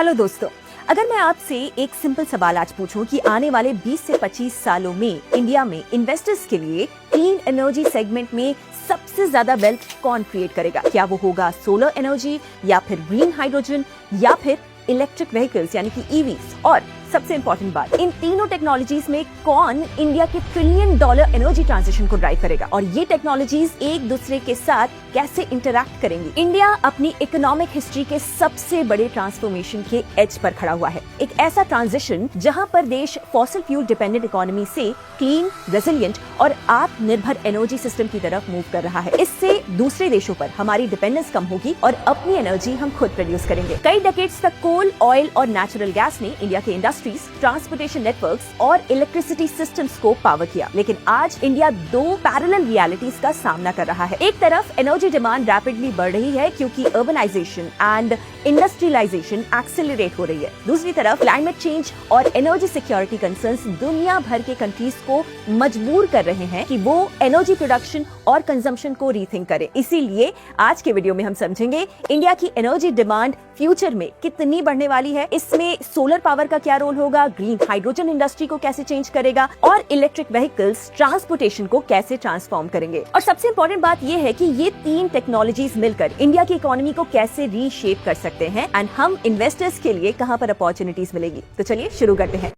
Hello दोस्तों, अगर मैं आपसे एक सिंपल सवाल आज पूछूं कि आने वाले 20 से 25 सालों में इंडिया में इन्वेस्टर्स के लिए क्लीन एनर्जी सेगमेंट में सबसे ज्यादा वेल्थ कौन क्रिएट करेगा? क्या वो होगा सोलर एनर्जी या फिर ग्रीन हाइड्रोजन या फिर इलेक्ट्रिक व्हीकल्स यानी कि ईवीज? और सबसे इंपॉर्टेंट बात, इन तीनों टेक्नोलॉजीज में कौन इंडिया के $1 ट्रिलियन एनर्जी ट्रांजिशन को ड्राइव करेगा और ये टेक्नोलॉजीज एक दूसरे के साथ कैसे इंटरैक्ट करेंगी? इंडिया अपनी इकोनॉमिक हिस्ट्री के सबसे बड़े ट्रांसफॉर्मेशन के एज पर खड़ा हुआ है। एक ऐसा ट्रांजिशन जहां पर देश फॉसिल फ्यूल डिपेंडेंट इकोनॉमी से क्लीन, रेजिलिएंट और आत्मनिर्भर एनर्जी सिस्टम की तरफ मूव कर रहा है। इससे दूसरे देशों पर हमारी डिपेंडेंस कम होगी और अपनी एनर्जी हम खुद प्रोड्यूस करेंगे। कई डेकेड्स तक कोल, ऑयल और नेचुरल गैस ने इंडिया के इंडस्ट्रीज, ट्रांसपोर्टेशन नेटवर्क्स और इलेक्ट्रिसिटी सिस्टम्स को पावर किया, लेकिन आज इंडिया दो पैरेलल रियलिटीज का सामना कर रहा है। एक तरफ एनर्जी डिमांड रैपिडली बढ़ रही है क्योंकि अर्बनाइजेशन एंड इंडस्ट्रियलाइजेशन एक्सेलरेट हो रही है। दूसरी तरफ क्लाइमेट चेंज और एनर्जी सिक्योरिटी कंसर्न्स दुनिया भर के कंट्रीज को मजबूर कर रहे हैं कि वो एनर्जी प्रोडक्शन और कंजम्पशन को रीथिंक करें। इसीलिए आज के वीडियो में हम समझेंगे इंडिया की एनर्जी डिमांड फ्यूचर में कितनी बढ़ने वाली है, इसमें सोलर पावर का क्या रोल होगा, ग्रीन हाइड्रोजन इंडस्ट्री को कैसे चेंज करेगा और इलेक्ट्रिक व्हीकल्स ट्रांसपोर्टेशन को कैसे ट्रांसफॉर्म करेंगे। और सबसे इंपॉर्टेंट बात यह है कि ये तीन टेक्नोलॉजीज मिलकर इंडिया की इकोनॉमी को कैसे रीशेप कर सकते हैं एंड हम इन्वेस्टर्स के लिए कहां पर अपॉर्चुनिटीज मिलेगी। तो चलिए शुरू करते हैं।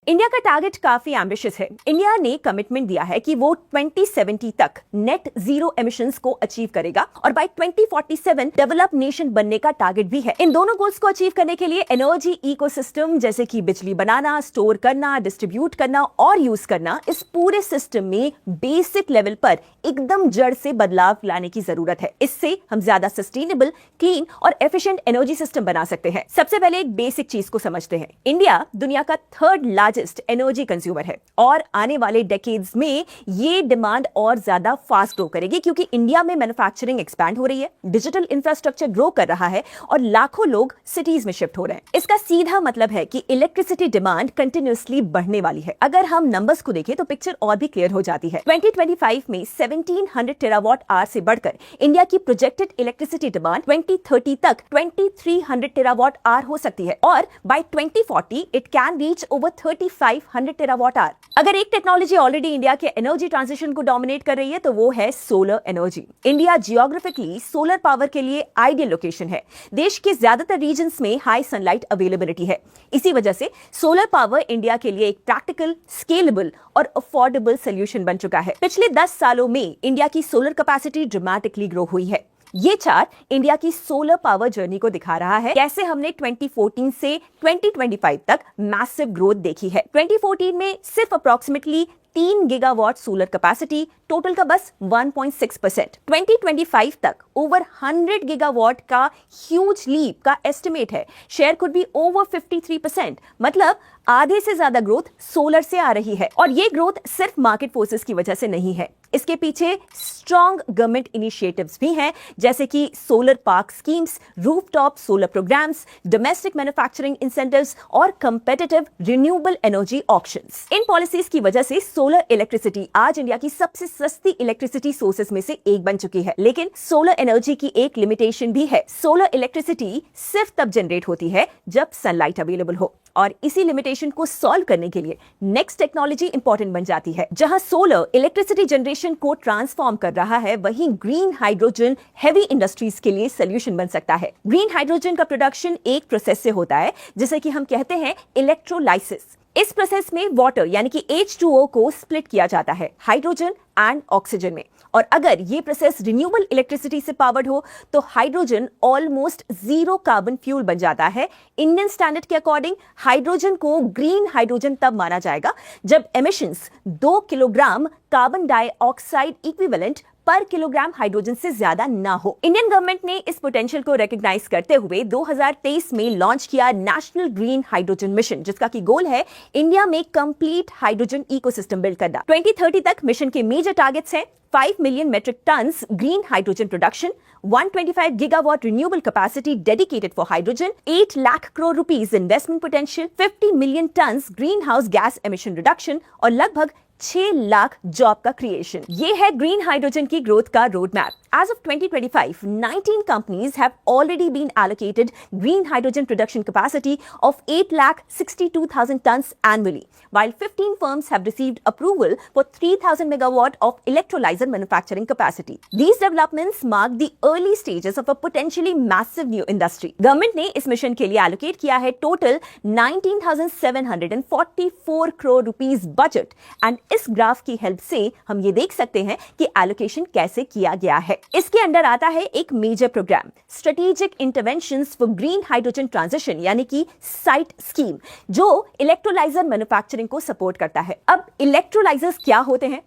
इंडिया का टारगेट काफी एम्बिशियस है। इंडिया ने कमिटमेंट दिया है कि वो 2070 तक नेट जीरो एमिशंस को अचीव करेगा और बाय 2047 डेवलप नेशन बनने का टारगेट भी है। इन दोनों गोल्स को अचीव करने के लिए एनर्जी इकोसिस्टम जैसे कि बिजली बनाना, स्टोर करना, डिस्ट्रीब्यूट करना और यूज करना, इस पूरे सिस्टम में बेसिक लेवल पर एकदम जड़ से बदलाव लाने की जरूरत है। इससे हम ज्यादा सस्टेनेबल, क्लीन और एफिशिएंट एनर्जी सिस्टम बना सकते हैं। सबसे पहले एक बेसिक चीज को समझते हैं। इंडिया दुनिया का थर्ड लार्जेस्ट एनर्जी कंज्यूमर है और आने वाले डेकेड्स में ये डिमांड और ज्यादा फास्ट ग्रो करेगी क्योंकि इंडिया में मैन्युफैक्चरिंग एक्सपैंड हो रही है, डिजिटल इंफ्रास्ट्रक्चर ग्रो कर रहा है और लाखों लोग सिटीज में शिफ्ट हो रहे हैं। इसका सीधा मतलब है कि इलेक्ट्रिसिटी डिमांड कंटिन्यूअसली बढ़ने वाली है। अगर हम नंबर्स को देखें तो पिक्चर और भी क्लियर हो जाती है। 2025 में 1700 टेरावाट आवर से बढ़कर इंडिया की प्रोजेक्टेड इलेक्ट्रिसिटी डिमांड 2030 तक 2300 टेरावाट आवर हो सकती है और by 2040 it can reach over 3500 terawatt hour. अगर एक टेक्नोलॉजी ऑलरेडी इंडिया के एनर्जी ट्रांजिशन को डोमिनेट कर रही है तो वो है solar energy. India geographically solar power के लिए आइडियल लोकेशन है। देश के ज्यादातर रीजन्स में हाई सनलाइट अवेलेबिलिटी है। इसी वजह से सोलर पावर इंडिया के लिए एक प्रैक्टिकल, स्केलेबल और अफोर्डेबल सोल्यूशन बन चुका है। पिछले 10 सालों में इंडिया की सोलर कैपेसिटी ड्रामेटिकली ग्रो हुई है। ये चार्ट इंडिया की सोलर पावर जर्नी को दिखा रहा है, कैसे हमने 2014 से 2025 तक मैसिव ग्रोथ देखी है। 2014 में सिर्फ approximately 3 gigawatt solar capacity, total का बस 1.6%। 2025 तक ओवर 100 गीगावाट का ह्यूज लीप का एस्टिमेट है। शेयर कुड बी ओवर 53%, मतलब आधे से ज्यादा ग्रोथ सोलर से आ रही है। और ये ग्रोथ सिर्फ मार्केट फोर्सेस की वजह से नहीं है, इसके पीछे स्ट्रॉन्ग गवर्नमेंट इनिशिएटिव्स भी हैं, जैसे कि solar park schemes, rooftop solar programs, domestic manufacturing incentives और कंपेटिटिव रिन्यूएबल एनर्जी ऑक्शंस। इन पॉलिसीज की वजह से सोलर इलेक्ट्रिसिटी आज इंडिया की सबसे सस्ती इलेक्ट्रिसिटी सोर्सेस में से एक बन चुकी है। लेकिन सोलर एनर्जी की एक लिमिटेशन भी है। सोलर इलेक्ट्रिसिटी सिर्फ तब जनरेट होती है जब सनलाइट अवेलेबल हो और इसी लिमिटेशन को सॉल्व करने के लिए नेक्स्ट टेक्नोलॉजी इंपॉर्टेंट बन जाती है। जहां सोलर इलेक्ट्रिसिटी जनरेशन को ट्रांसफॉर्म कर रहा है, वहीं ग्रीन हाइड्रोजन हेवी इंडस्ट्रीज के लिए सोल्यूशन बन सकता है। ग्रीन हाइड्रोजन का प्रोडक्शन एक प्रोसेस से होता है जिसे कि हम कहते हैं इलेक्ट्रोलाइसिस। इस प्रोसेस में वाटर यानी कि H2O को स्प्लिट किया जाता है हाइड्रोजन एंड ऑक्सीजन में। और अगर ये प्रोसेस रिन्यूएबल इलेक्ट्रिसिटी से पावर्ड हो तो hydrogen almost zero carbon fuel बन जाता है। इंडियन स्टैंडर्ड के अकॉर्डिंग हाइड्रोजन को ग्रीन हाइड्रोजन तब माना जाएगा जब emissions 2 kilogram carbon dioxide equivalent पर किलोग्राम हाइड्रोजन से ज्यादा ना हो। इंडियन गवर्नमेंट ने इस पोटेंशियल को रिकॉग्नाइज करते हुए 2023 में लॉन्च किया नेशनल ग्रीन हाइड्रोजन मिशन, जिसका की गोल है इंडिया में कंप्लीट हाइड्रोजन इकोसिस्टम बिल्ड करना। 2030 तक मिशन के मेजर टारगेट्स हैं 5 million metric tons green hydrogen production, 125 gigawatt renewable capacity dedicated for hydrogen, 8 lakh crore rupees investment potential, 50 million tons greenhouse gas emission reduction और लगभग 6 lakh job का creation. ये है green hydrogen की ग्रोथ का road map. As of 2025, 19 companies have already been allocated green hydrogen production capacity of 8,62,000 tons annually, while 15 firms have received approval for 3,000 megawatt of electrolyzer manufacturing capacity. These developments mark the early stages of a potentially massive new industry. Government ने इस mission के लिए allocate किया है total 19,744 crore rupees budget, and इस graph की help से हम ये देख सकते हैं कि allocation कैसे किया गया है। इसके अंडर आता है एक major program, strategic interventions for green hydrogen transition यानी कि साइट स्कीम, जो इलेक्ट्रोलाइजर मैन्युफैक्चरिंग को सपोर्ट करता है। अब इलेक्ट्रोलाइजर्स क्या होते हैं?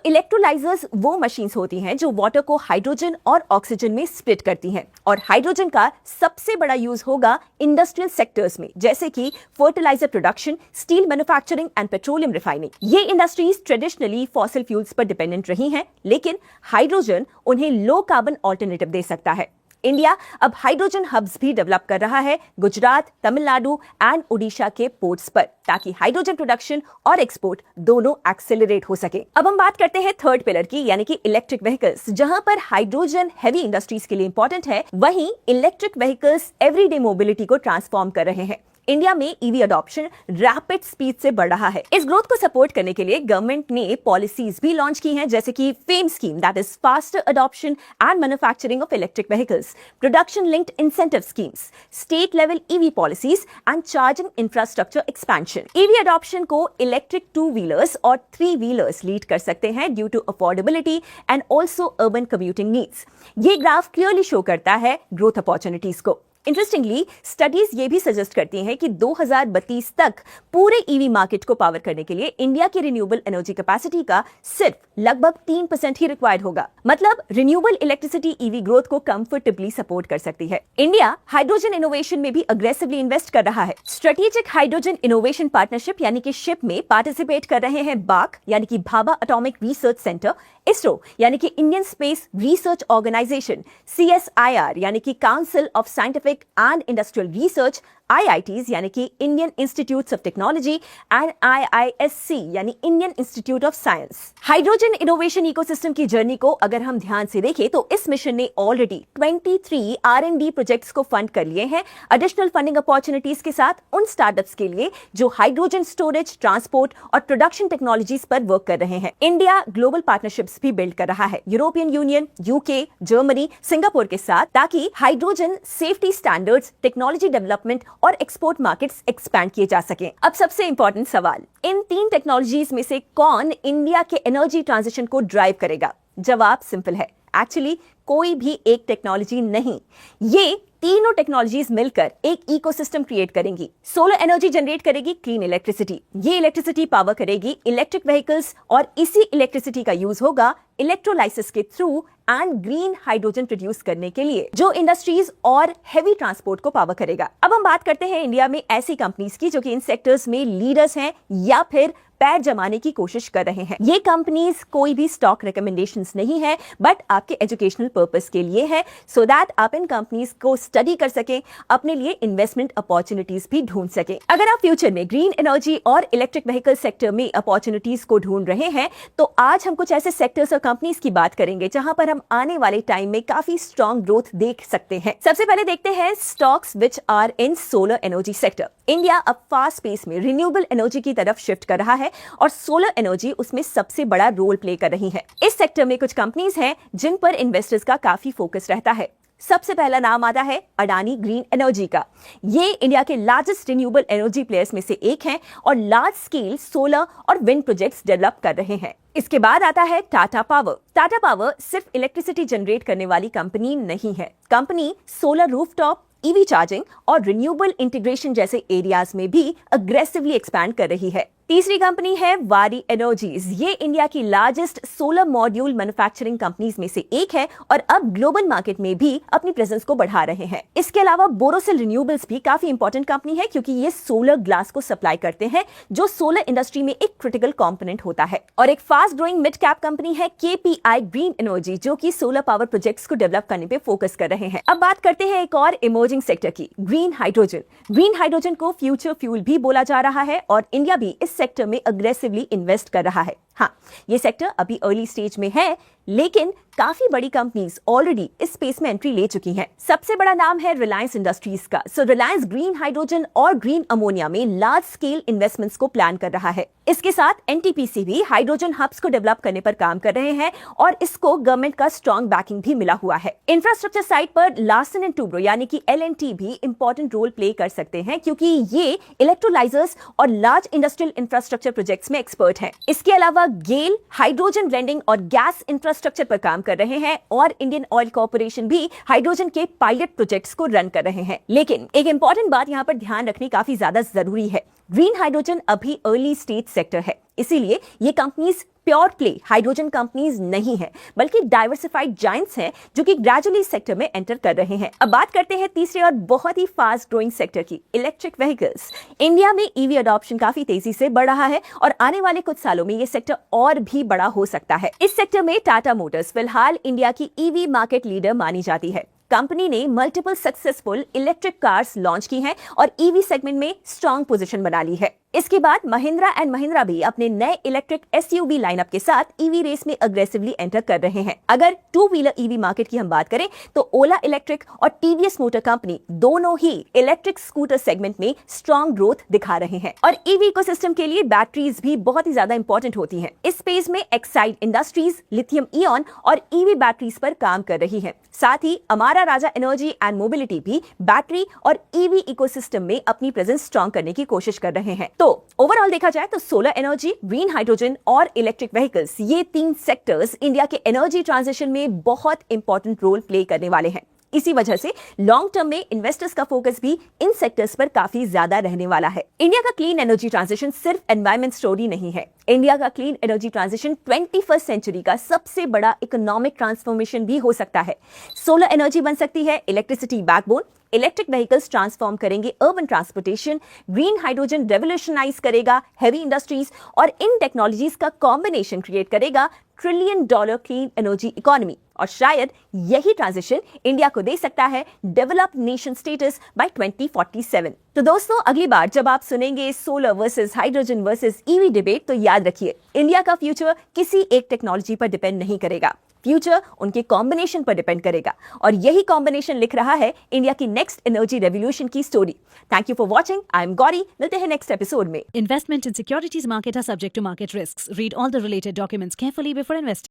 इलेक्ट्रोलाइजर्स वो मशीन्स होती हैं जो वाटर को हाइड्रोजन और ऑक्सीजन में स्प्लिट करती हैं, और हाइड्रोजन का सबसे बड़ा यूज होगा इंडस्ट्रियल सेक्टर्स में, जैसे कि fertiliser production, steel manufacturing and petroleum refining. ये इंडस्ट्रीज ट्रेडिशनली फॉसिल फ्यूल्स पर डिपेंडेंट रही हैं, लेकिन हाइड्रोजन उन्हें लो कार्बन ऑल्टरनेटिव दे सकता है। इंडिया अब हाइड्रोजन हब्स भी डेवलप कर रहा है गुजरात, तमिलनाडु एंड ओडिशा के पोर्ट्स पर, ताकि हाइड्रोजन प्रोडक्शन और एक्सपोर्ट दोनों एक्सेलरेट हो सके। अब हम बात करते हैं थर्ड पिलर की, यानी कि इलेक्ट्रिक व्हीकल्स, जहां पर हाइड्रोजन हेवी इंडस्ट्रीज के लिए इंपॉर्टेंट है, वहीं इलेक्ट्रिक व्हीकल्स एवरीडे मोबिलिटी को ट्रांसफॉर्म कर रहे हैं। इंडिया में ईवी अडॉप्शन रैपिड स्पीड से बढ़ रहा है। इस ग्रोथ को सपोर्ट करने के लिए गवर्नमेंट ने पॉलिसीज भी लॉन्च की हैं, जैसे कि FAME scheme, that is faster adoption and manufacturing of electric vehicles, production linked incentive schemes, state level EV policies and charging infrastructure expansion. EV adoption को इलेक्ट्रिक 2 व्हीलर्स और 3 व्हीलर्स लीड कर सकते हैं due to affordability and also urban commuting needs. ये graph clearly show करता है growth opportunities को। Interestingly, studies ये भी सजेस्ट करती हैं कि 2032 तक पूरे ईवी मार्केट को पावर करने के लिए इंडिया की रिन्यूएबल एनर्जी कैपेसिटी का सिर्फ लगभग 3% ही रिक्वायर्ड होगा। मतलब रिन्यूएबल इलेक्ट्रिसिटी ईवी ग्रोथ को कंफर्टेबली सपोर्ट कर सकती है। इंडिया हाइड्रोजन इनोवेशन में भी अग्रेसिवली इन्वेस्ट कर रहा है। स्ट्रेटेजिक हाइड्रोजन इनोवेशन पार्टनरशिप यानी कि शिप में पार्टिसिपेट कर रहे हैं बाक यानी कि Bhabha atomic research centre, ISRO यानी कि Indian space research organisation, CSIR यानी कि council of scientific and industrial research, IITs यानी कि Indian institutes of technology and IISC यानी Indian institute of science. Hydrogen innovation ecosystem की जर्नी को अगर हम ध्यान से देखें तो इस मिशन ने ऑलरेडी 23 R&D प्रोजेक्ट्स को फंड कर लिए हैं, एडिशनल फंडिंग अपॉर्चुनिटीज के साथ उन स्टार्टअप्स के लिए जो हाइड्रोजन स्टोरेज, ट्रांसपोर्ट और प्रोडक्शन टेक्नोलॉजीज पर वर्क कर रहे हैं। इंडिया ग्लोबल पार्टनरशिप्स भी बिल्ड कर रहा है European union, UK, Germany, Singapore के साथ, ताकि hydrogen safety standards, technology development और एक्सपोर्ट मार्केट्स एक्सपैंड किए जा सकें। अब सबसे इंपॉर्टेंट सवाल, इन 3 टेक्नोलॉजीज में से कौन इंडिया के एनर्जी ट्रांजिशन को ड्राइव करेगा? जवाब सिंपल है, एक्चुअली कोई भी एक टेक्नोलॉजी नहीं, ये तीनों टेक्नोलॉजीज मिलकर एक इकोसिस्टम क्रिएट करेंगी। सोलर एनर्जी जनरेट करेगी क्लीन इलेक्ट्रिसिटी, ये इलेक्ट्रिसिटी पावर करेगी इलेक्ट्रिक व्हीकल्स, और इसी इलेक्ट्रिसिटी का यूज होगा इलेक्ट्रोलाइसिस के through and green hydrogen produce करने के लिए, जो इंडस्ट्रीज और हेवी ट्रांसपोर्ट को पावर करेगा। अब हम बात करते हैं इंडिया में ऐसी कंपनीज की जो कि इन सेक्टर्स में लीडर्स हैं या फिर पैर जमाने की कोशिश कर रहे हैं। ये कंपनीज कोई भी स्टॉक रिकमेंडेशंस नहीं है, बट आपके एजुकेशनल पर्पस के लिए है, सो दैट आप इन कंपनीज को स्टडी कर सकें, अपने लिए इन्वेस्टमेंट अपॉर्चुनिटीज भी ढूंढ सकें। अगर आप फ्यूचर में ग्रीन एनर्जी और इलेक्ट्रिक व्हीकल सेक्टर में अपॉर्चुनिटीज को ढूंढ रहे हैं, तो आज हम कुछ ऐसे सेक्टर्स और कंपनीज की बात करेंगे जहां पर हम आने वाले टाइम में काफी स्ट्रॉन्ग ग्रोथ देख सकते हैं। सबसे पहले देखते हैं stocks which are in solar energy sector. India अब फास्ट पेस में रिन्यूएबल एनर्जी की तरफ शिफ्ट कर रहा है और सोलर एनर्जी उसमें सबसे बड़ा रोल प्ले कर रही है। इस सेक्टर में कुछ कंपनीज हैं जिन पर इन्वेस्टर्स का काफी फोकस रहता है। सबसे पहला नाम आता है अडानी ग्रीन एनर्जी का। ये इंडिया के लार्जेस्ट रिन्यूएबल एनर्जी प्लेयर्स में से एक हैं और लार्ज स्केल सोलर और विंड प्रोजेक्ट्स डेवलप कर रहे हैं। इसके बाद आता है टाटा पावर। टाटा पावर सिर्फ इलेक्ट्रिसिटी जनरेट करने वाली कंपनी नहीं है, company solar rooftop, EV charging और रिन्यूएबल इंटीग्रेशन जैसे एरियाज में भी अग्रेसिवली एक्सपैंड कर रही है। तीसरी कंपनी है वारी एनर्जीज। ये इंडिया की largest solar module manufacturing companies में से एक है और अब ग्लोबल मार्केट में भी अपनी प्रेजेंस को बढ़ा रहे हैं। इसके अलावा बोरोसिल रिन्यूएबल्स भी काफी इंपॉर्टेंट कंपनी है, क्योंकि ये सोलर ग्लास को सप्लाई करते हैं जो सोलर इंडस्ट्री में एक क्रिटिकल कंपोनेंट होता है। और एक fast growing mid cap company है KPI ग्रीन एनर्जी, जो कि सोलर पावर प्रोजेक्ट्स को डेवलप करने पे फोकस कर रहे हैं। अब बात करते हैं एक और इमर्जिंग सेक्टर की, ग्रीन हाइड्रोजन। ग्रीन हाइड्रोजन को फ्यूचर फ्यूल भी बोला जा रहा है और इंडिया भी इस सेक्टर में अग्रेसिवली इन्वेस्ट कर रहा है। हाँ, ये सेक्टर अभी अर्ली स्टेज में है, लेकिन काफी बड़ी कंपनीज ऑलरेडी इस स्पेस में एंट्री ले चुकी हैं। सबसे बड़ा नाम है रिलायंस इंडस्ट्रीज का। रिलायंस ग्रीन हाइड्रोजन और ग्रीन अमोनिया में लार्ज स्केल इन्वेस्टमेंट्स को प्लान कर रहा है। इसके साथ एनटीपीसी भी हाइड्रोजन हब्स को डेवलप करने पर काम कर रहे हैं और इसको गवर्नमेंट का स्ट्रॉन्ग बैकिंग भी मिला हुआ है। इंफ्रास्ट्रक्चर साइड पर लार्सन एंड टुब्रो यानी कि एलएनटी भी इंपॉर्टेंट रोल प्ले कर सकते हैं, क्योंकि ये इलेक्ट्रोलाइजर्स और लार्ज इंडस्ट्रियल इंफ्रास्ट्रक्चर प्रोजेक्ट्स में एक्सपर्ट हैं। इसके अलावा गेल हाइड्रोजन ब्लेंडिंग और गैस इंफ्रास्ट्रक्चर पर काम कर रहे हैं और इंडियन ऑयल कॉर्पोरेशन भी हाइड्रोजन के पायलट प्रोजेक्ट्स को रन कर रहे हैं। लेकिन एक इंपॉर्टेंट बात यहाँ पर ध्यान रखनी काफी ज्यादा जरूरी है। ग्रीन हाइड्रोजन अभी अर्ली स्टेज सेक्टर है, इसीलिए ये companies pure play hydrogen companies नहीं है, बल्कि डाइवर्सिफाइड जायंट्स हैं जो कि ग्रेजुअली सेक्टर में एंटर कर रहे हैं। अब बात करते हैं तीसरे और बहुत ही फास्ट ग्रोइंग सेक्टर की, इलेक्ट्रिक व्हीकल्स। इंडिया में ईवी अडॉप्शन काफी तेजी से बढ़ रहा है और आने वाले कुछ सालों में ये सेक्टर और भी बड़ा हो सकता है। इस सेक्टर में टाटा मोटर्स फिलहाल इंडिया की ईवी मार्केट लीडर मानी जाती है। कंपनी ने multiple successful electric cars launch की हैं और ईवी सेगमेंट में स्ट्रॉन्ग पोजीशन बना ली है। इसके बाद महिंद्रा एंड महिंद्रा भी अपने नए इलेक्ट्रिक एसयूवी लाइनअप के साथ ईवी रेस में अग्रेसिवली एंटर कर रहे हैं। अगर टू व्हीलर ईवी मार्केट की हम बात करें तो ओला इलेक्ट्रिक और टीवीएस मोटर कंपनी दोनों ही इलेक्ट्रिक स्कूटर सेगमेंट में स्ट्रॉन्ग ग्रोथ दिखा रहे हैं। और ईवी इकोसिस्टम के लिए बैटरीज भी बहुत ही ज्यादा इंपॉर्टेंट होती हैं। इस स्पेस में एक्साइड इंडस्ट्रीज लिथियम इयन और ईवी बैटरीज पर काम कर रही है। साथ ही Amara Raja energy and mobility भी बैटरी और ईवी इकोसिस्टम में अपनी प्रेजेंस स्ट्रॉन्ग करने की कोशिश कर रहे हैं। तो ओवरऑल देखा जाए तो सोलर एनर्जी, ग्रीन हाइड्रोजन और इलेक्ट्रिक व्हीकल्स, ये तीन सेक्टर्स इंडिया के एनर्जी ट्रांजिशन में बहुत इंपॉर्टेंट रोल प्ले करने वाले हैं। इसी वजह से लॉन्ग टर्म में इन्वेस्टर्स का फोकस भी इन सेक्टर्स पर काफी ज्यादा रहने वाला है। इंडिया का क्लीन एनर्जी ट्रांजिशन सिर्फ एनवायरमेंट स्टोरी नहीं है। इंडिया का clean energy transition 21st century का सबसे बड़ा इकोनॉमिक ट्रांसफॉर्मेशन भी हो सकता है। सोलर एनर्जी बन सकती है electricity backbone, electric vehicles transform करेंगे urban transportation, green hydrogen revolutionise करेगा हैवी इंडस्ट्रीज और इन टेक्नोलॉजीज का कॉम्बिनेशन क्रिएट करेगा $1 ट्रिलियन क्लीन एनर्जी इकोनॉमी। और शायद यही ट्रांजिशन इंडिया को दे सकता है डेवलप्ड नेशन स्टेटस बाय 2047। तो दोस्तों, अगली बार जब आप सुनेंगे solar versus hydrogen versus EV debate, तो याद रखिए इंडिया का फ्यूचर किसी एक टेक्नोलॉजी पर डिपेंड नहीं करेगा। फ्यूचर उनके कॉम्बिनेशन पर डिपेंड करेगा और यही कॉम्बिनेशन लिख रहा है इंडिया की नेक्स्ट एनर्जी रेवोल्यूशन की story. Thank you for watching. I am Gauri. मिलते हैं नेक्स्ट एपिसोड में। Investment in securities market are subject to market risks. Read all the related documents carefully before investing.